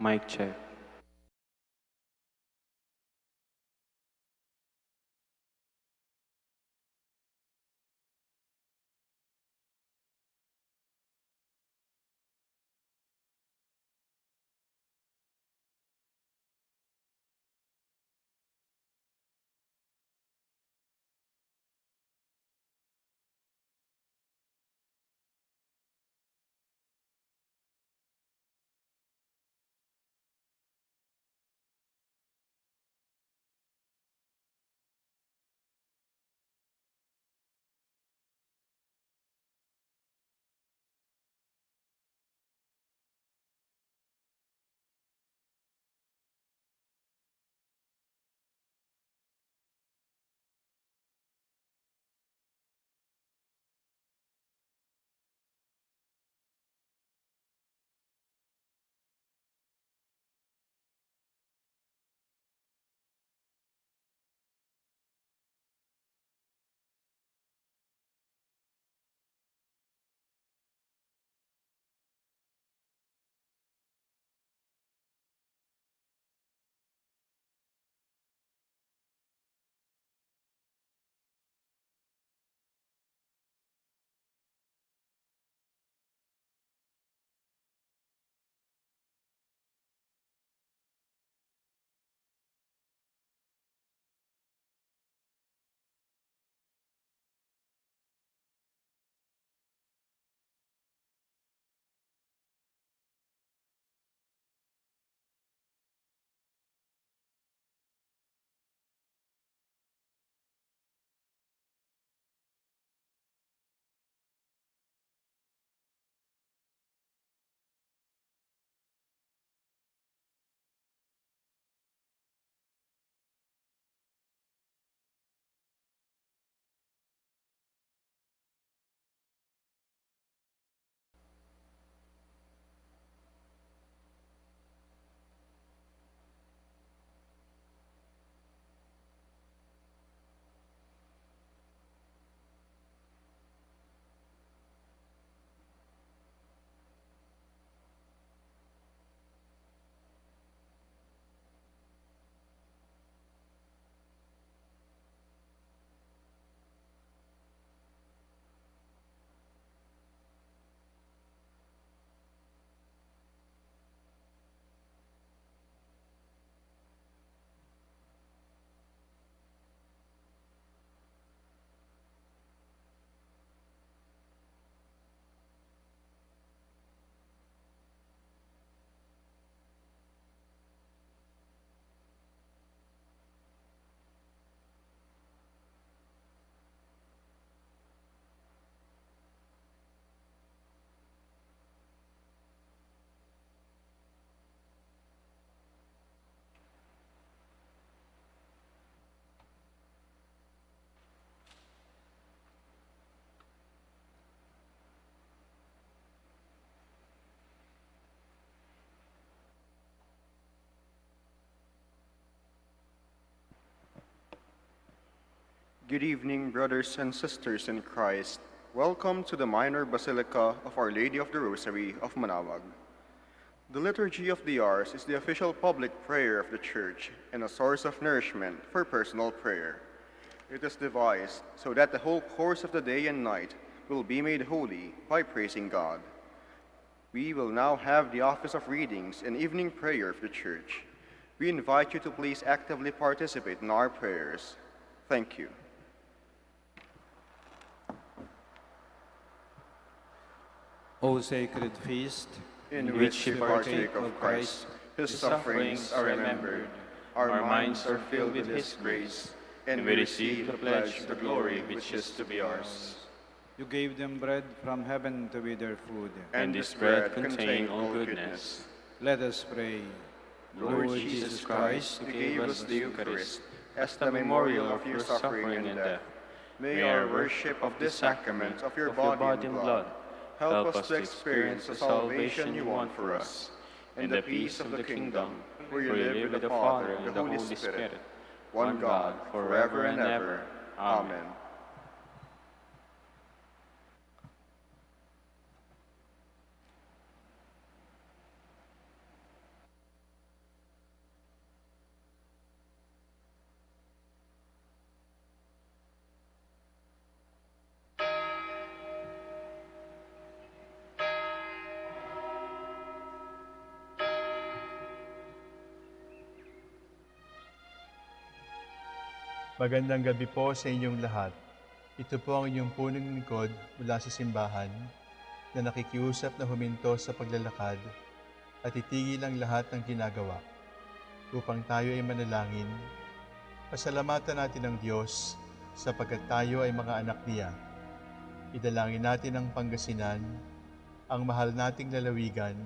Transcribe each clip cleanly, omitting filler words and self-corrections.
Mic check. Good evening, brothers and sisters in Christ. Welcome to the Minor Basilica of Our Lady of the Rosary of Manaoag. The Liturgy of the Hours is the official public prayer of the Church and a source of nourishment for personal prayer. It is devised so that the whole course of the day and night will be made holy by praising God. We will now have the office of readings and evening prayer of the Church. We invite you to please actively participate in our prayers. Thank you. O sacred feast, in which we partake of Christ, his sufferings are remembered, our minds are filled with his grace, and we receive the pledge of the glory which is to be ours. you gave them bread from heaven to be their food. And this bread contain all goodness. Let us pray. Lord Jesus Christ, you gave us the Eucharist as the memorial of your suffering and death. May our worship of this sacrament of your body and blood help us to experience the salvation you want for us, and the peace of the kingdom, where you live with the Father and the Holy Spirit, one God, forever and ever. Amen. Magandang gabi po sa inyong lahat. Ito po ang inyong punong lingkod mula sa simbahan na nakikiusap na huminto sa paglalakad at itigil ang lahat ng ginagawa upang tayo ay manalangin. Pasalamatan natin ang Diyos sapagkat tayo ay mga anak niya. Idalangin natin ang Pangasinan, ang mahal nating lalawigan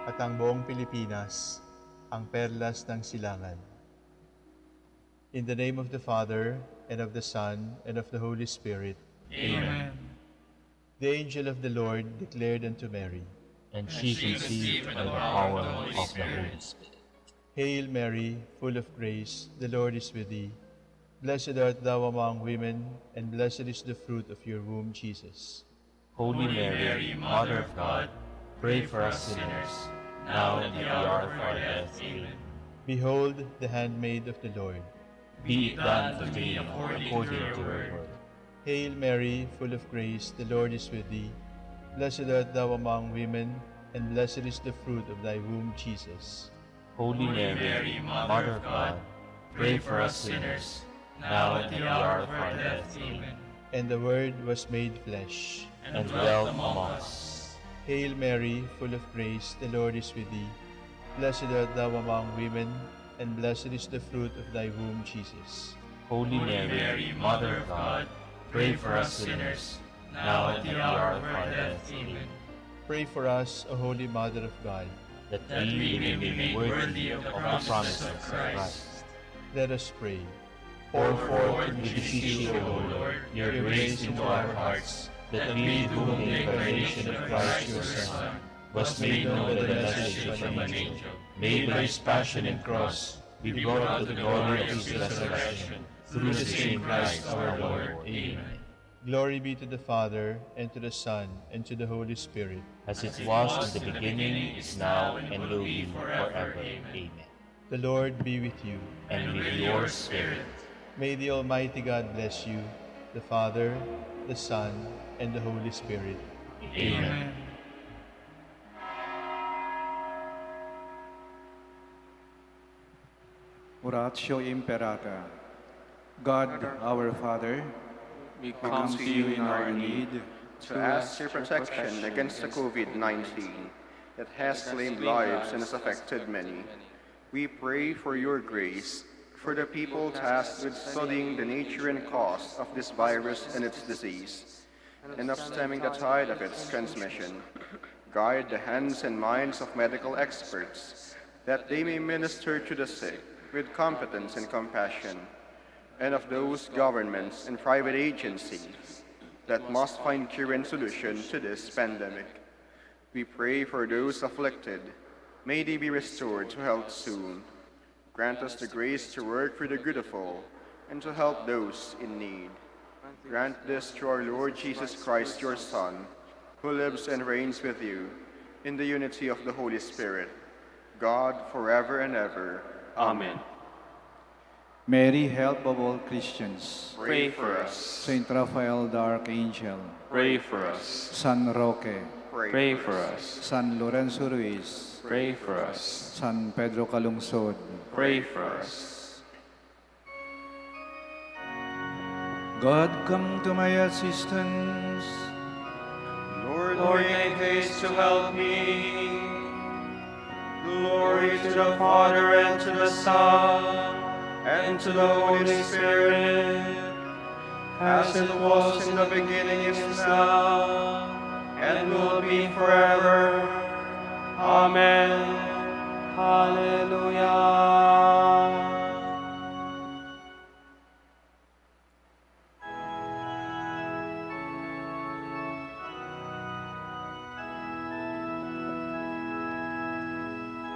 at ang buong Pilipinas, ang perlas ng silangan. In the name of the Father, and of the Son, and of the Holy Spirit. Amen. The angel of the Lord declared unto Mary, And she conceived by the power of the Holy Spirit. Hail Mary, full of grace, the Lord is with thee. Blessed art thou among women, and blessed is the fruit of your womb, Jesus. Holy Mary, Mother of God, pray for us sinners, now and at the hour of our death. Amen. Behold the handmaid of the Lord. Be it done to me according to your word. Hail Mary, full of grace, the Lord is with thee. Blessed art thou among women, and blessed is the fruit of thy womb, Jesus. Holy Mary, Mother of God, pray for us sinners, now and at the hour of our death. Amen. And the Word was made flesh, And dwelt among us. Hail Mary, full of grace, the Lord is with thee. Blessed art thou among women, and blessed is the fruit of thy womb, Jesus. Holy Mary, Mother of God, pray for us sinners, now and at the hour of our death. Amen. Pray for us, O Holy Mother of God. That we may be made worthy of the promise of Christ. Let us pray. Pour forth, we beseech you, O Lord, your grace into our hearts, that we, through the incarnation of Christ your Son, was made known by the message of an angel, may by his passion and cross be brought to the glory of his resurrection, through the same Christ our Lord. Amen. Glory be to the Father, and to the Son, and to the Holy Spirit. As it was in the beginning, is now, and will be forever. Amen. The Lord be with you. And with your spirit. May the Almighty God bless you, the Father, the Son, and the Holy Spirit. Amen. Oratio Imperata. God, our Father, We come to you in our need. To ask your protection against the COVID-19 that has claimed lives and has affected many. We pray for your grace for the people tasked with studying the nature and cause of this virus and its disease, and of stemming the tide of its transmission. Guide the hands and minds of medical experts, that they may minister to the sick with competence and compassion, and of those governments and private agencies that must find cure and solution to this pandemic. We pray for those afflicted. May they be restored to health soon. Grant us the grace to work for the good of all and to help those in need. Grant this through our Lord Jesus Christ, your Son, who lives and reigns with you in the unity of the Holy Spirit, God, forever and ever. Amen. Mary, help of all Christians. Pray for us. Saint Raphael the Archangel. Pray for us. San Roque. Pray for us. San Lorenzo Ruiz. Pray for us. San Pedro Calungsod. Pray for us. God, come to my assistance. Lord, Lord, make haste to help me. Glory to the Father, and to the Son, and to the Holy Spirit, as it was in the beginning, is now, and will be forever. Amen. Hallelujah.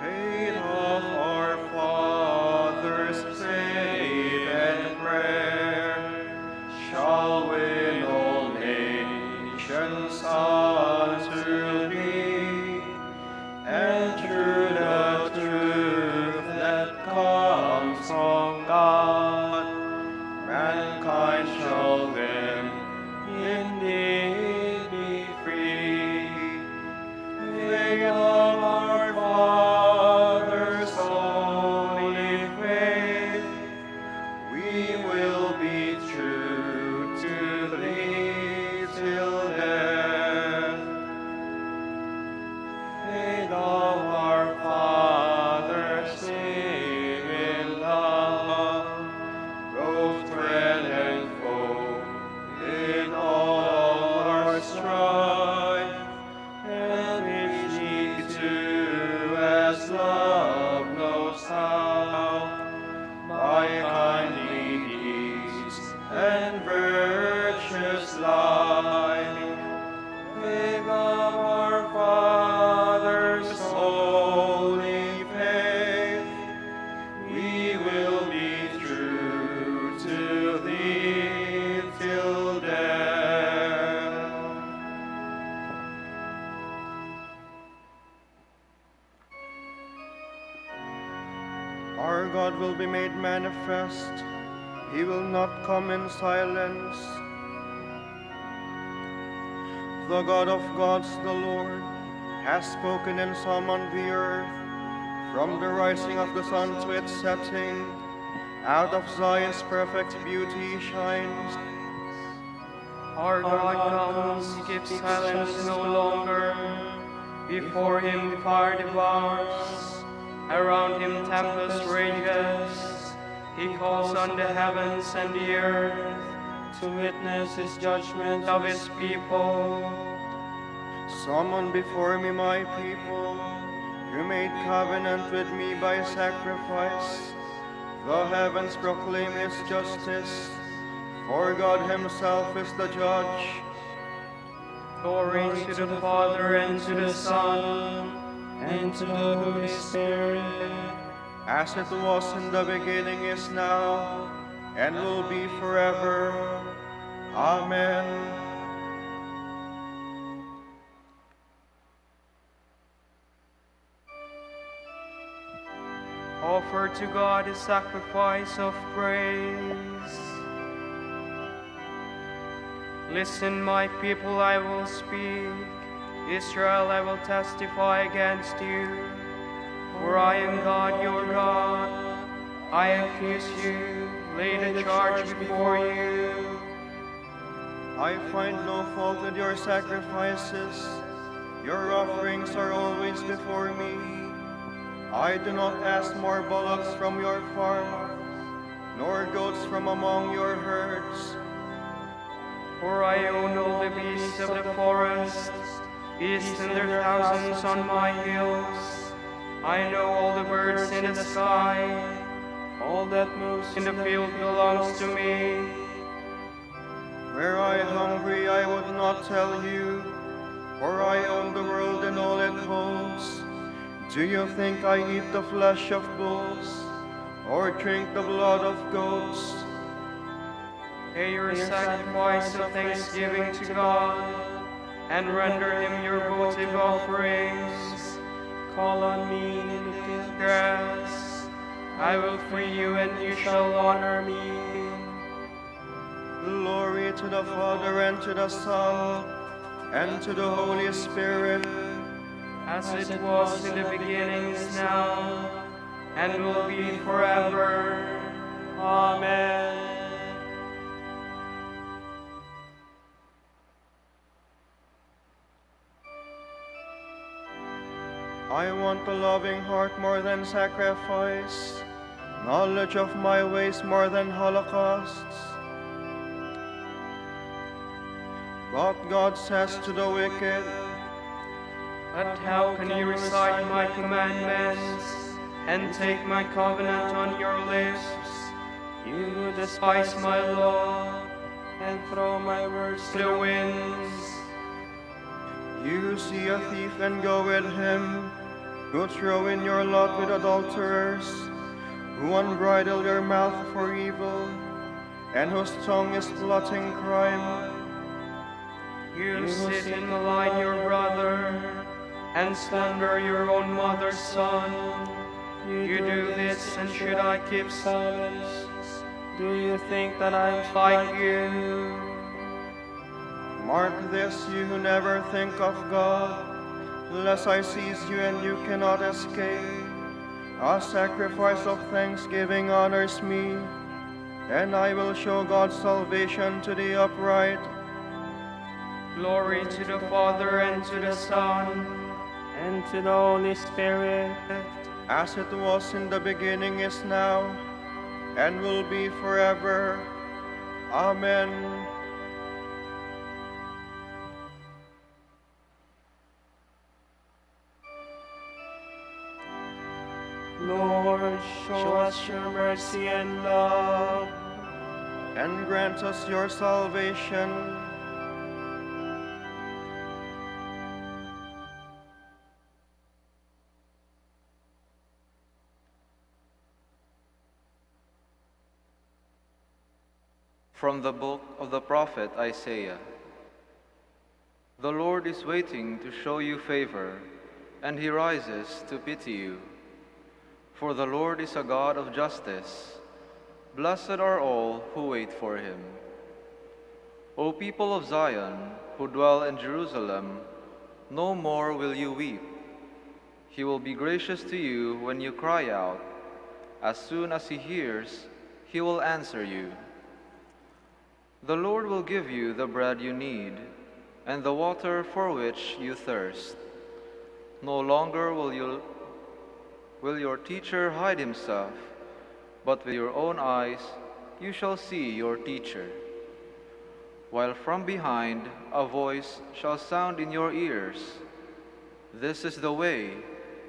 Faith of our fathers, faith and prayer, shall win all nations unto thee, and through the truth of no sound, by kindly deeds and virtuous life. Think of our fathers' holy faith. We will be true to thee till death. Our God will be made manifest. He will not come in silence. The God of gods, the Lord, has spoken and summoned the earth. From the rising of the sun to its setting, out of Zion's perfect beauty shines. Our God comes, he keeps silence no longer. Before him the fire devours, around him tempest rages. He calls on the heavens and the earth to witness his judgment of his people. Summon before me my people. You made covenant with me by sacrifice. The heavens proclaim his justice, for God himself is the judge. Glory to the Father, and to the Son, and to the Holy Spirit, As it was in the beginning, is now, and will be forever. Amen. offer to God a sacrifice of praise. Listen, my people, I will speak. Israel, I will testify against you. For I am God, your God. I accuse you, lay the charge before you. I find no fault with your sacrifices. Your offerings are always before me. I do not ask more bullocks from your farm, nor goats from among your herds. For I own all the beasts of the forest, beasts in their thousands on my hills. I know all the birds in the sky, all that moves in the field belongs to me. Were I hungry, I would not tell you, for I own the world and all it holds. Do you think I eat the flesh of bulls, or drink the blood of goats? Pay your sacrifice of thanksgiving to God, and render him your votive offerings. Call on me in the distress. I will free you, and you shall honor me. Glory to the Father, and to the Son, and to the Holy Spirit, as it was in the beginning, is now, and will be forever. Amen. I want a loving heart more than sacrifice, knowledge of my ways more than holocausts. But God says to the wicked, But how can you recite my commandments and take my covenant on your lips? You who despise my law and throw my words to the winds. you see a thief and go with him, who throw in your lot with adulterers, who unbridle your mouth for evil, and whose tongue is plotting crime. You sit and malign your brother, and slander your own mother's son. You do this, and should I keep silence? Do you think that I am like you? Mark this, you who never think of God, lest I seize you and you cannot escape. A sacrifice of thanksgiving honors me, and I will show God's salvation to the upright. Glory to the Father, and to the Son, and to the Holy Spirit, As it was in the beginning, is now, and will be forever. Amen. Lord, show us your mercy and love. and grant us your salvation. From the book of the prophet Isaiah. The Lord is waiting to show you favor, and he rises to pity you. For the Lord is a God of justice. Blessed are all who wait for him. O people of Zion, who dwell in Jerusalem, no more will you weep. He will be gracious to you when you cry out. As soon as he hears, he will answer you. The Lord will give you the bread you need, and the water for which you thirst. No longer will your teacher hide himself, but with your own eyes you shall see your teacher. While from behind a voice shall sound in your ears, "This is the way,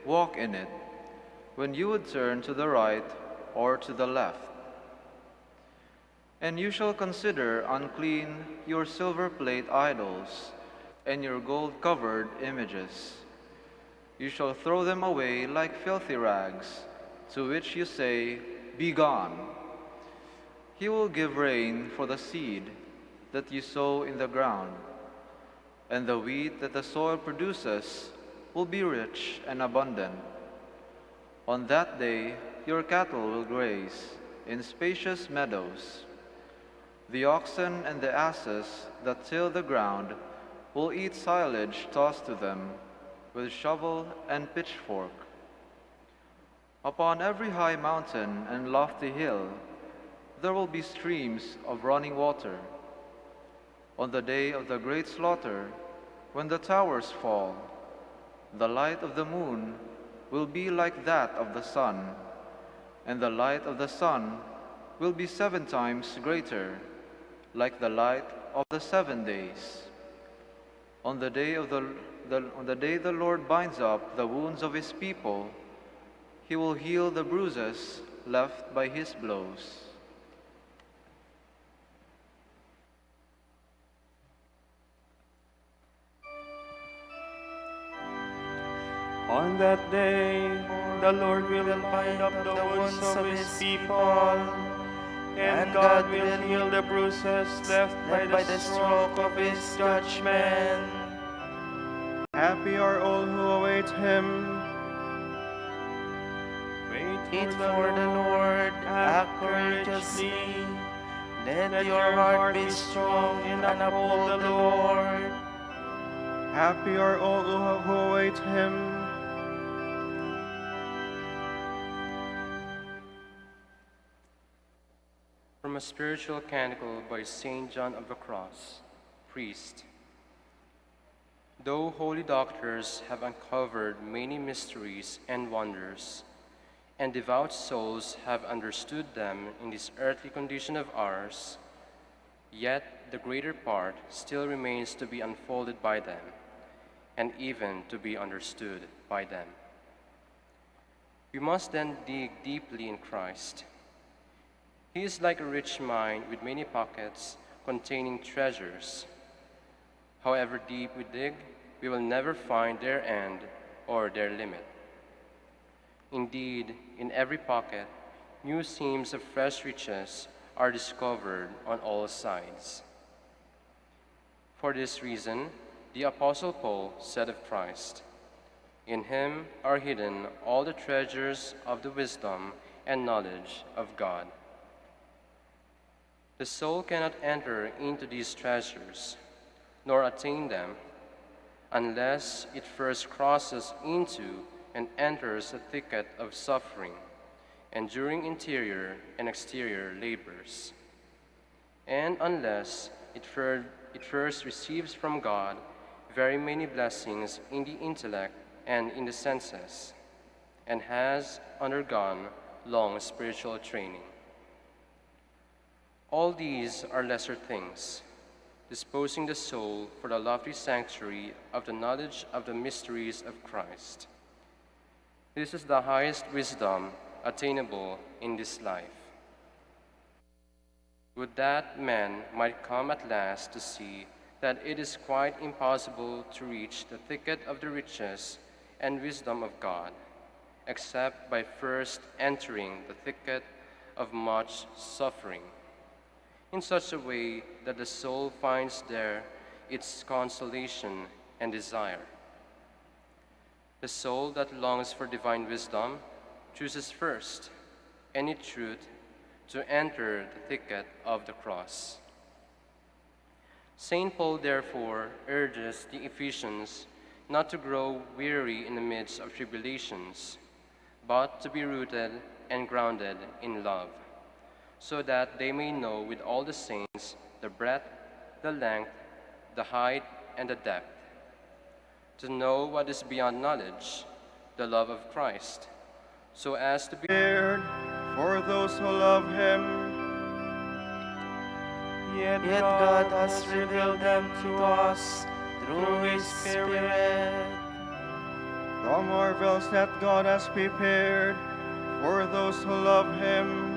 walk in it," when you would turn to the right or to the left. And you shall consider unclean your silver plate idols and your gold-covered images. You shall throw them away like filthy rags, to which you say, "Be gone." He will give rain for the seed that you sow in the ground, and the wheat that the soil produces will be rich and abundant. On that day your cattle will graze in spacious meadows. The oxen and the asses that till the ground will eat silage tossed to them with shovel and pitchfork. Upon every high mountain and lofty hill there will be streams of running water. On the day of the great slaughter, when the towers fall, the light of the moon will be like that of the sun, and the light of the sun will be 7 times greater, like the light of the 7 days. On the day the Lord binds up the wounds of his people, he will heal the bruises left by his blows. On that day, the Lord will bind up the wounds of his people, and God will heal the bruises left by the stroke of his judgment. Happy are all who await him. Wait for the Lord, act courageously. Let your heart be strong and uphold the Lord. Happy are all who await him. From a spiritual canticle by Saint John of the Cross, priest. Though holy doctors have uncovered many mysteries and wonders, and devout souls have understood them in this earthly condition of ours, yet the greater part still remains to be unfolded by them, and even to be understood by them. We must then dig deeply in Christ. He is like a rich mine with many pockets containing treasures. However deep we dig, we will never find their end or their limit. Indeed, in every pocket, new seams of fresh riches are discovered on all sides. For this reason, the Apostle Paul said of Christ, "In him are hidden all the treasures of the wisdom and knowledge of God." The soul cannot enter into these treasures, nor attain them, unless it first crosses into and enters a thicket of suffering, enduring interior and exterior labors, and unless it first receives from God very many blessings in the intellect and in the senses, and has undergone long spiritual training. All these are lesser things, disposing the soul for the lofty sanctuary of the knowledge of the mysteries of Christ. This is the highest wisdom attainable in this life. Would that men might come at last to see that it is quite impossible to reach the thicket of the riches and wisdom of God, except by first entering the thicket of much suffering, in such a way that the soul finds there its consolation and desire. The soul that longs for divine wisdom chooses first any truth to enter the thicket of the cross. St. Paul therefore urges the Ephesians not to grow weary in the midst of tribulations, but to be rooted and grounded in love, so that they may know with all the saints the breadth, the length, the height, and the depth, to know what is beyond knowledge, the love of Christ, so as to be Prepared for those who love him. Yet God has revealed them to us through His Spirit. The marvels that God has prepared for those who love him.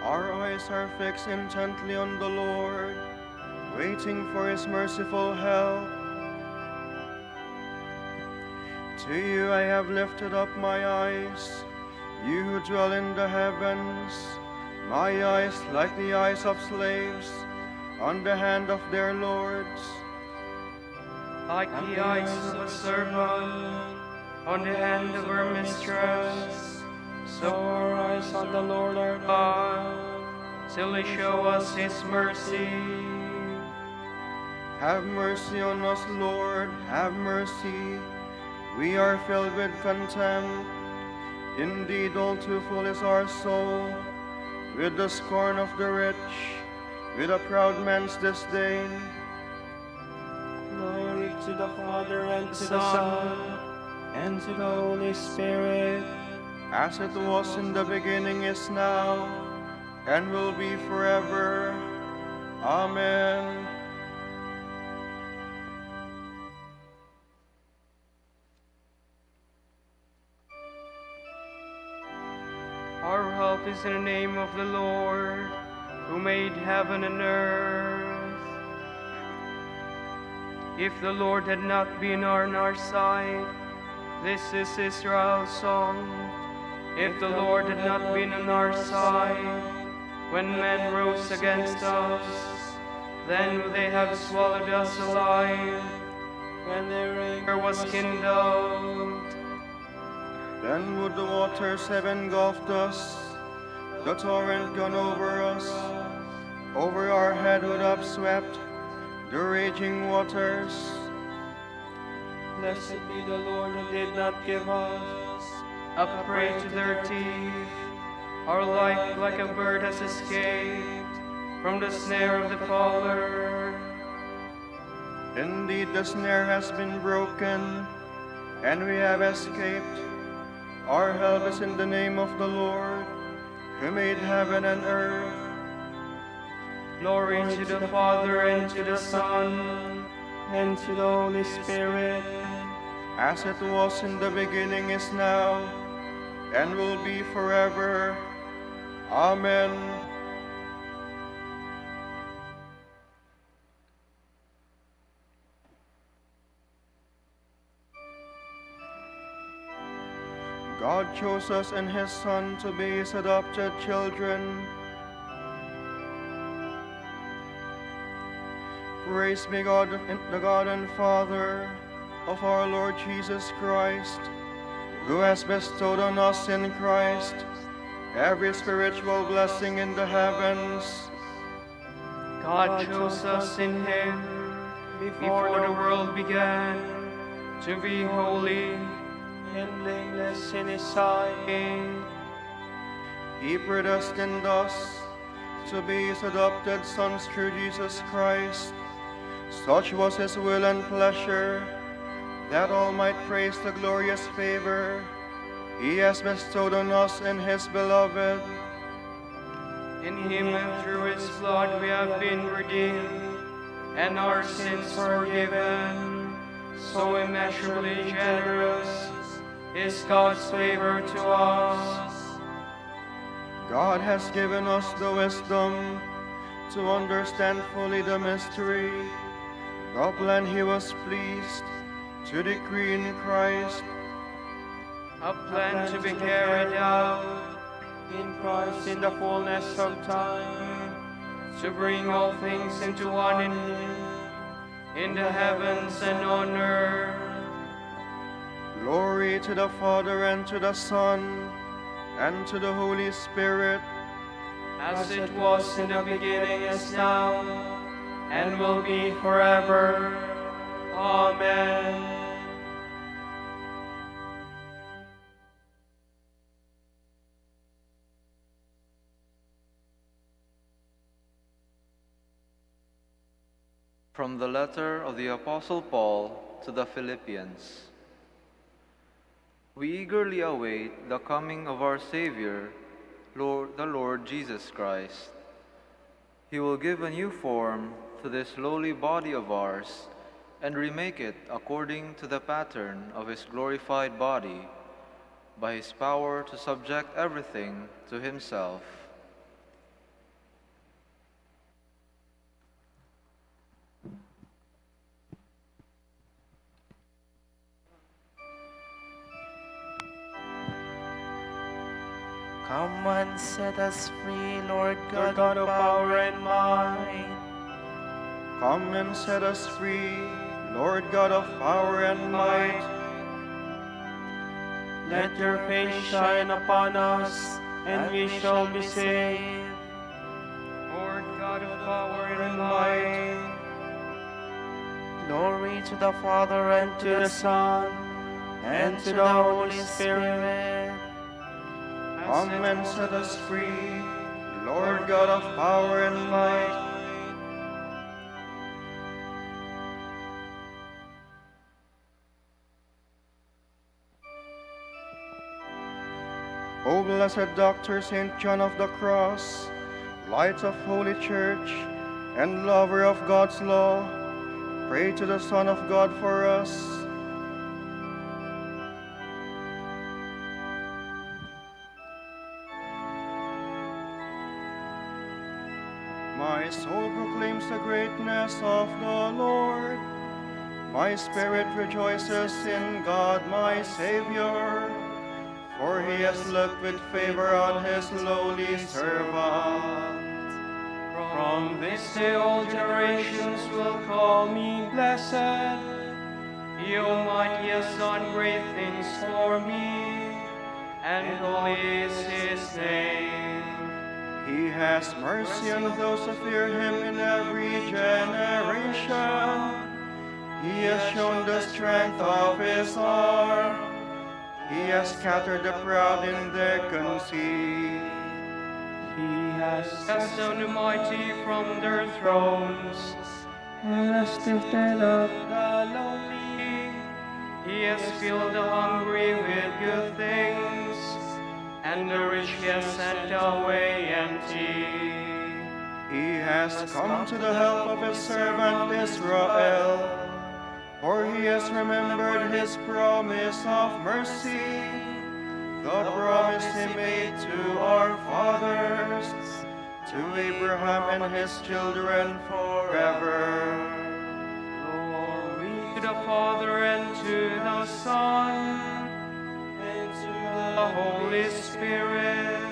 Our eyes are fixed intently on the Lord, waiting for his merciful help. To you I have lifted up my eyes, you who dwell in the heavens. My eyes, like the eyes of slaves, on the hand of their lords. Like the eyes of a servant on the hand of her mistress, so our eyes on the Lord our God, till he show us his mercy. Have mercy on us, Lord, have mercy. We are filled with contempt. Indeed, all too full is our soul, with the scorn of the rich, with a proud man's disdain. Glory to the Father, and to the Son, and to the Holy Spirit, As it was in the beginning, is now, and will be forever. Amen. Our help is in the name of the Lord, who made heaven and earth. If the Lord had not been on our side, this is Israel's song. If the Lord had not been on our side, when men rose against us, then would they have swallowed us alive, when their anger was kindled. Then would the waters have engulfed us, the torrent gone over us. Over our head would have swept the raging waters. Blessed be the Lord who did not give us a prey to their teeth. Our life like a bird has escaped from the snare of the fowler. Indeed, the snare has been broken, and we have escaped. Our help is in the name of the Lord, who made heaven and earth. Glory to the Father, and to the Son, and to the Holy Spirit, As it was in the beginning, is now, and will be forever. Amen. God chose us in his Son to be his adopted children. Praise be God, the God and Father of our Lord Jesus Christ, who has bestowed on us in Christ every spiritual blessing in the heavens. God chose us in him before the world began to be holy and blameless in his sight. He predestined us to be his adopted sons through Jesus Christ. Such was his will and pleasure, that all might praise the glorious favor he has bestowed on us in his beloved. In him and through his blood we have been redeemed, and our sins forgiven. So immeasurably generous is God's favor to us. God has given us the wisdom to understand fully the mystery, the plan he was pleased to decree in Christ. A plan to be carried out in Christ in the fullness of time, to bring all things into one in him, in the heavens and on earth. Glory to the Father, and to the Son, and to the Holy Spirit, as it was in the beginning, is now, and will be forever. Amen. From the letter of the Apostle Paul to the Philippians. We eagerly await the coming of our Savior, the Lord Jesus Christ. He will give a new form to this lowly body of ours and remake it according to the pattern of his glorified body, by his power to subject everything to himself. Come and set us free, Lord Lord God God of of power and might. Come and set us free, Lord God of power and might. Let your face shine upon us, and we shall be saved. Lord God of power and might. Glory to the Father, and To the Son, and to the Holy Spirit. Come and set us free, Lord God of power and might. O blessed Doctor St. John of the Cross, light of Holy Church, and lover of God's law, pray to the Son of God for us. My soul proclaims the greatness of the Lord. My spirit rejoices in God my Savior, for he has looked with favor on his lowly servant. From this day all generations will call me blessed. The Almighty has done great things for me, and holy is his name. He has mercy on those who fear him in every generation. He has shown the strength of his arm. He has scattered the proud in their conceit. He has cast down the mighty from their thrones, and has lifted up the lowly. He has filled the hungry with good things, and the rich he has sent away empty. He has come to the help of his servant Israel, for he has remembered his promise of mercy, the promise he made to our fathers, to Abraham and his children forever. Glory to the Father, and to the Son, and to the Holy Spirit.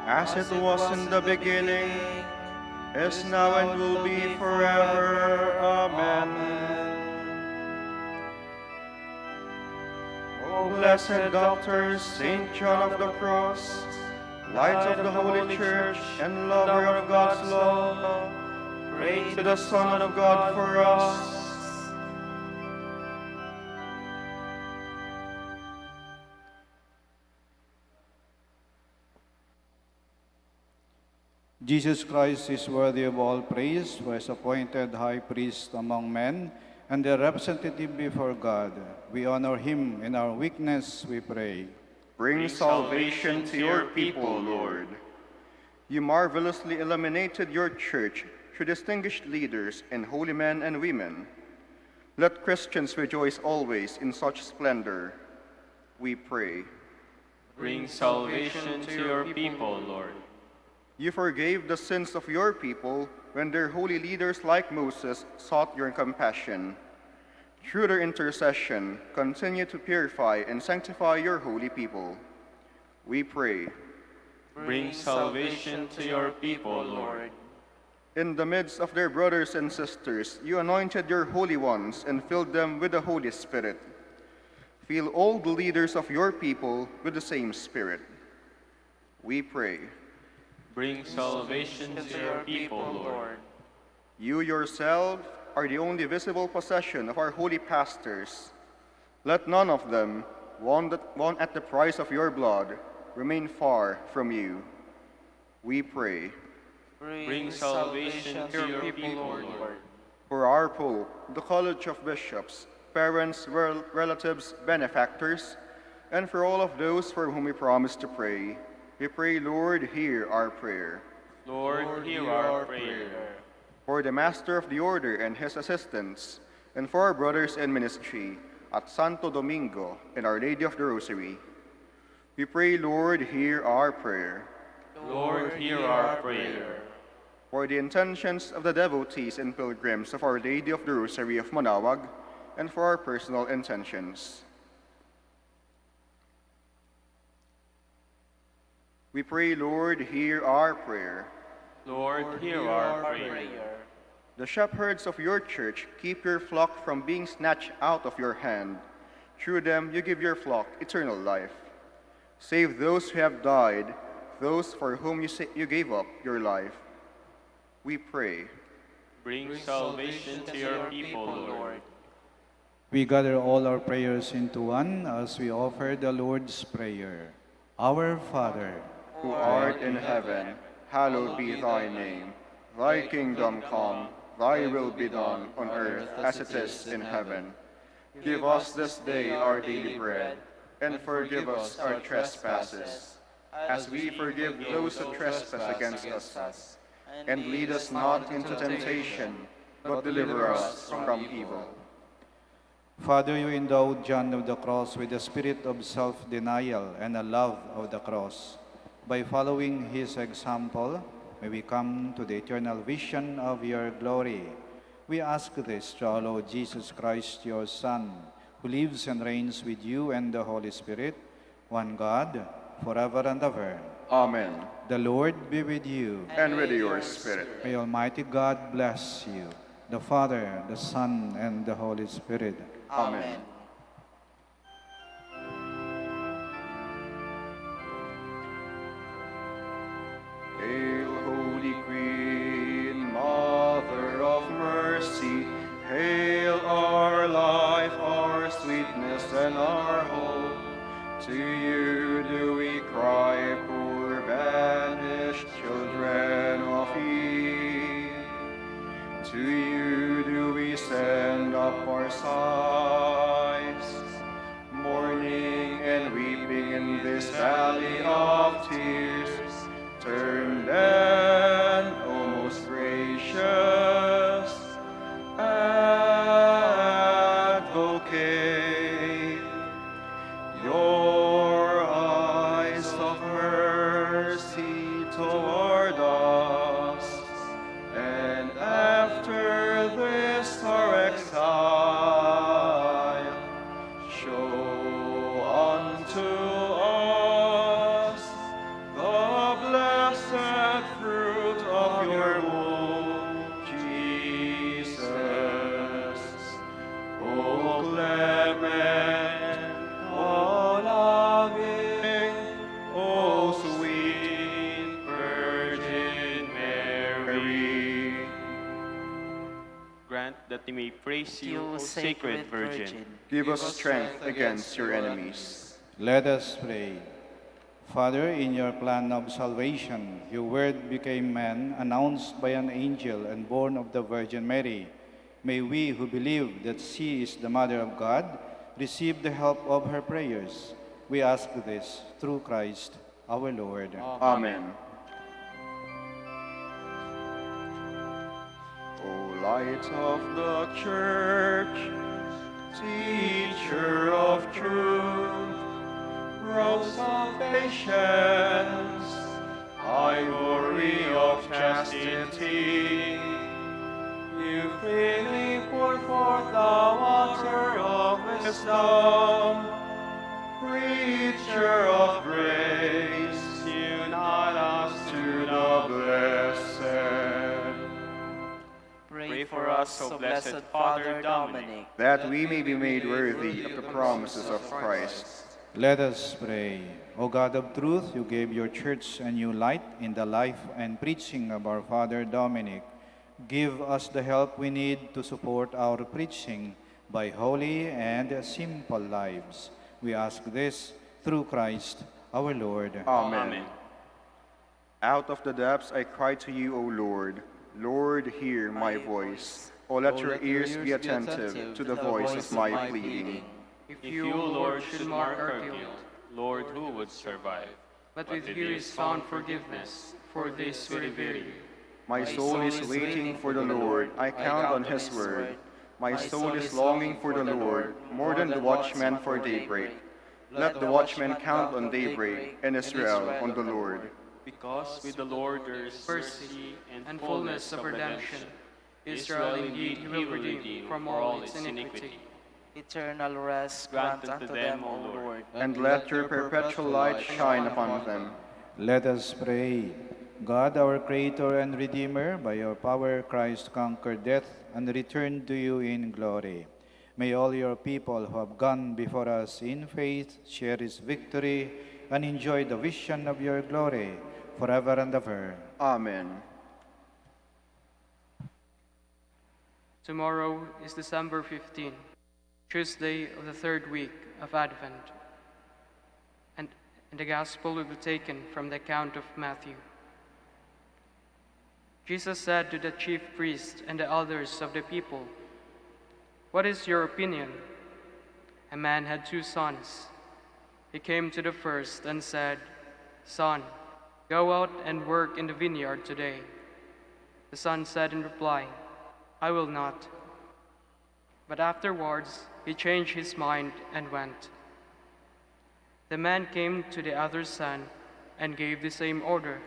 As it was in the beginning, is now and will be forever. Amen. O blessed Doctor St. John of the Cross, light of the Holy Church and lover of God's law, pray to the Son of God for us. Jesus Christ is worthy of all praise, who is appointed high priest among men and the representative before God. We honor him in our weakness, we pray. Bring salvation to your people, Lord. You marvelously illuminated your church through distinguished leaders and holy men and women. Let Christians rejoice always in such splendor, we pray. Bring salvation to your people, Lord. You forgave the sins of your people when their holy leaders like Moses sought your compassion. Through their intercession, continue to purify and sanctify your holy people. We pray. Bring salvation to your people, Lord. In the midst of their brothers and sisters, you anointed your holy ones and filled them with the Holy Spirit. Fill all the leaders of your people with the same Spirit. We pray. Bring salvation to your people, Lord. You yourself are the only visible possession of our holy pastors. Let none of them, won at the price of your blood, remain far from you. We pray. Bring salvation to your people, Lord. For our Pope, the College of Bishops, parents, relatives, benefactors, and for all of those for whom we promise to pray, we pray, Lord, hear our prayer. Lord, hear our prayer. For the Master of the Order and his assistants, and for our brothers in ministry at Santo Domingo and Our Lady of the Rosary, we pray, Lord, hear our prayer. Lord, hear our prayer. For the intentions of the devotees and pilgrims of Our Lady of the Rosary of Manaoag, and for our personal intentions. We pray, Lord, hear our prayer. Lord, hear our prayer. The shepherds of your church, keep your flock from being snatched out of your hand. Through them you give your flock eternal life. Save those who have died, those for whom you gave up your life. We pray. Bring salvation to your people, Lord. We gather all our prayers into one as we offer the Lord's Prayer. Our Father, Who art in heaven, hallowed be thy name. Thy kingdom come, thy will be done on earth as it is in heaven. Give us this day our daily bread, and forgive us our trespasses, as we forgive those who trespass against us. And lead us not into temptation, but deliver us from evil. Father, you endowed John of the Cross with the spirit of self-denial and a love of the cross. By following his example, may we come to the eternal vision of your glory. We ask this through our Lord Jesus Christ, your Son, who lives and reigns with you and the Holy Spirit, one God, forever and ever. Amen. The Lord be with you. And with your spirit. May Almighty God bless you, the Father, the Son, and the Holy Spirit. Amen. Hail, Holy Queen, Mother of Mercy. Hail our life, our sweetness, and our hope. To you do we cry, poor banished children of Eve. To you do we send up our sighs, mourning and weeping in this valley of tears. Turn then, O most gracious Advocate, your eyes of mercy toward us, and after this our exile, show unto us the blessed fruit of your womb, Jesus. O clement, O loving, O sweet Virgin Mary. Grant that we may praise you, O Sacred Virgin. Give us strength against your enemies. Let us pray. Father, in your plan of salvation, your word became man, announced by an angel and born of the Virgin Mary. May we who believe that she is the Mother of God receive the help of her prayers. We ask this through Christ our Lord. Amen. O light of the Church, teacher of truth, rose of patience, ivory of chastity, you freely poured forth the water of wisdom, preacher of grace, unite us to the blessed. Pray for us, O blessed Father Dominic, That we may be made worthy of the promises of Christ. Let us pray. O God of truth, you gave your church a new light in the life and preaching of our Father Dominic. Give us the help we need to support our preaching by holy and simple lives. We ask this through Christ our Lord. Amen. Out of the depths I cry to you, O Lord. Lord, hear my voice. O let your ears be attentive to the voice of my pleading. If you, Lord, should mark our guilt, Lord, who would survive? But with you is found forgiveness, for this we revere you. My soul is waiting for the Lord. I count on his word. My soul is longing for the Lord, more than the watchman for daybreak. Let the watchman count on daybreak, and Israel on the Lord. Because with the Lord there is mercy and fullness of redemption. Israel indeed he will redeem from all its iniquity. eternal rest grant unto them, O Lord. And let your perpetual light shine upon them. Let us pray. God, our Creator and Redeemer, by your power Christ conquered death and returned to you in glory. May all your people who have gone before us in faith share his victory and enjoy the vision of your glory forever and ever. Amen. Tomorrow is December 15, Tuesday of the third week of Advent. And the Gospel will be taken from the account of Matthew. Jesus said to the chief priests and the elders of the people, "What is your opinion? A man had 2 sons. He came to the first and said, 'Son, go out and work in the vineyard today.' The son said in reply, 'I will not.' But afterwards he changed his mind and went. The man came to the other son and gave the same order.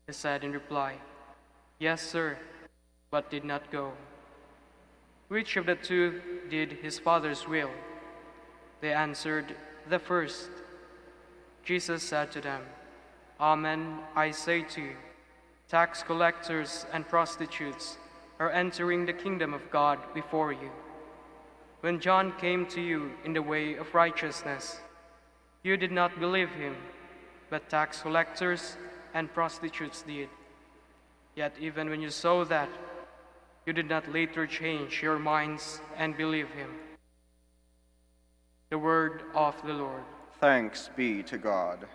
He said in reply, 'Yes, sir,' but did not go. Which of the 2 did his father's will?" They answered, "The first." Jesus said to them, "Amen, I say to you, tax collectors and prostitutes are entering the kingdom of God before you. When John came to you in the way of righteousness, you did not believe him, but tax collectors and prostitutes did. Yet even when you saw that, you did not later change your minds and believe him." The word of the Lord. Thanks be to God.